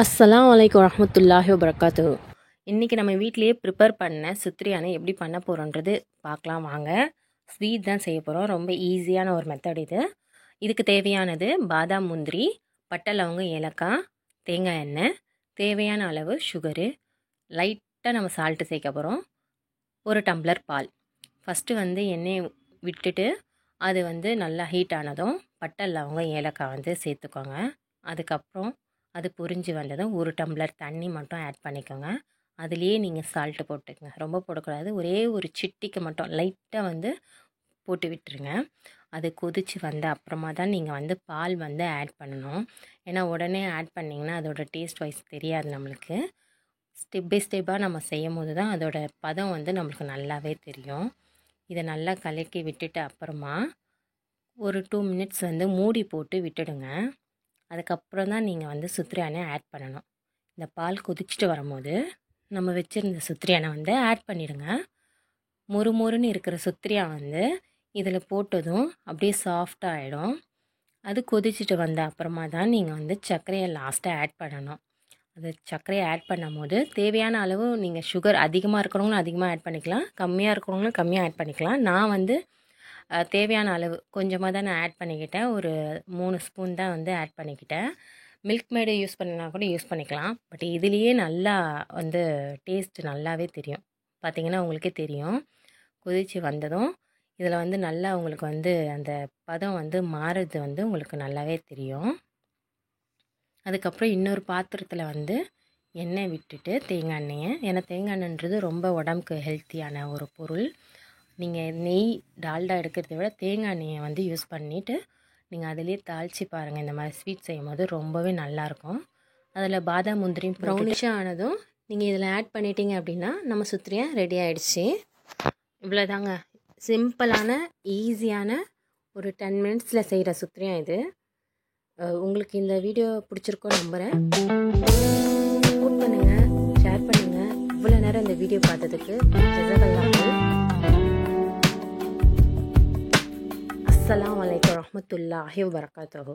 அஸ்ஸலாமு அலைக்கும் வரஹ்மத்துல்லாஹி வபரகாத்துஹு. இன்றைக்கி நம்ம வீட்டிலேயே ப்ரிப்பேர் பண்ண சுத்ரியானை எப்படி பண்ண போகிறோன்றது பார்க்கலாம் வாங்க. ஸ்வீட் தான் செய்ய போகிறோம். ரொம்ப ஈஸியான ஒரு மெத்தட் இது. இதுக்கு தேவையானது பாதாம், முந்திரி, பட்டை, லவங்கம், ஏலக்காய், தேங்காய் எண்ணெய், தேவையான அளவு சுகரு, லைட்டாக நம்ம சால்ட்டு சேர்க்க போகிறோம், ஒரு டம்ளர் பால். ஃபஸ்ட்டு எண்ணெயை விட்டுட்டு அது நல்லா ஹீட் ஆனதும் பட்டை, லவங்கம், ஏலக்காய் சேர்த்துக்கோங்க. அதுக்கப்புறம் அது புரிஞ்சு வந்ததும் ஒரு டம்ளர் தண்ணி மட்டும் ஆட் பண்ணிக்கோங்க. அதுலேயே நீங்கள் சால்ட்டு போட்டுக்கங்க. ரொம்ப போடக்கூடாது, ஒரே ஒரு சிட்டிக்கு மட்டும் லைட்டாக போட்டு விட்டுருங்க. அது கொதித்து வந்த அப்புறமா தான் நீங்கள் பால் ஆட் பண்ணணும். ஏன்னா உடனே ஆட் பண்ணிங்கன்னா அதோட டேஸ்ட் வைஸ் தெரியாது நம்மளுக்கு. ஸ்டெப் பை ஸ்டெப்பாக நம்ம செய்யும் போது தான் அதோட பதம் நம்மளுக்கு நல்லாவே தெரியும். இதை நல்லா கலக்கி விட்டுட்டு அப்புறமா ஒரு 2 மினிட்ஸ் மூடி போட்டு விட்டுடுங்க. அதுக்கப்புறம் தான் நீங்கள் சுத்ரியானை ஆட் பண்ணணும். இந்த பால் கொதிச்சுட்டு வரும்போது நம்ம வச்சுருந்த சுத்ரியானை ஆட் பண்ணிவிடுங்க. மொறு மொறுன்னு இருக்கிற சுத்ரியா இதில் போட்டதும் அப்படியே சாஃப்டாக ஆகிடும். அது கொதிச்சுட்டு வந்த அப்புறமா தான் நீங்கள் சர்க்கரையை லாஸ்ட்டாக ஆட் பண்ணணும். அது சர்க்கரையை ஆட் பண்ணும் போது தேவையான அளவு நீங்கள் சுகர் அதிகமாக இருக்கிறவங்களும் அதிகமாக ஆட் பண்ணிக்கலாம், கம்மியாக இருக்கிறவங்களும் கம்மியாக ஆட் பண்ணிக்கலாம். நான் தேவையான அளவு கொஞ்சமாக தான் நான் ஆட் பண்ணிக்கிட்டேன். ஒரு 3 ஸ்பூன் தான் ஆட் பண்ணிக்கிட்டேன். மில்க் மேடு யூஸ் பண்ணினா கூட யூஸ் பண்ணிக்கலாம். பட் இதுலேயே நல்லா டேஸ்ட் நல்லாவே தெரியும். பார்த்திங்கன்னா உங்களுக்கே தெரியும். கொதித்து வந்ததும் இதில் நல்லா உங்களுக்கு அந்த பதம் மாறுறது உங்களுக்கு நல்லாவே தெரியும். அதுக்கப்புறம் இன்னொரு பாத்திரத்தில் எண்ணெய் விட்டுட்டு தேங்காய் எண்ணெயை, ஏன்னா தேங்காய் எண்ணெய்ன்றது ரொம்ப உடம்புக்கு ஹெல்த்தியான ஒரு பொருள். நீங்கள் நெய், டால்டா எடுக்கிறத விட தேங்காய் எண்ணெயை யூஸ் பண்ணிவிட்டு நீங்கள் அதிலே தாளித்து பாருங்கள். இந்த மாதிரி ஸ்வீட் செய்யும் போது ரொம்பவே நல்லாயிருக்கும். அதில் பாதாம், முந்திரியும் ப்ரௌனிஷாக ஆனதும் நீங்கள் இதில் ஆட் பண்ணிட்டீங்க அப்படின்னா நம்ம சுத்ரியா ரெடி ஆகிடுச்சு. இவ்வளோதாங்க, சிம்பிளான ஈஸியான ஒரு 10 மினிட்ஸில் செய்கிற சுத்ரியா இது. உங்களுக்கு இந்த வீடியோ பிடிச்சிருக்கோன்னு நம்புகிறேன். சப்போர்ட் பண்ணுங்கள், ஷேர் பண்ணுங்கள். இவ்வளோ நேரம் இந்த வீடியோ பார்த்ததுக்கு ஜஸாக்கல்லாஹ். அஸ்ஸலாமு அலைக்கும் வரஹ்மத்துல்லாஹி வபரகாத்துஹு.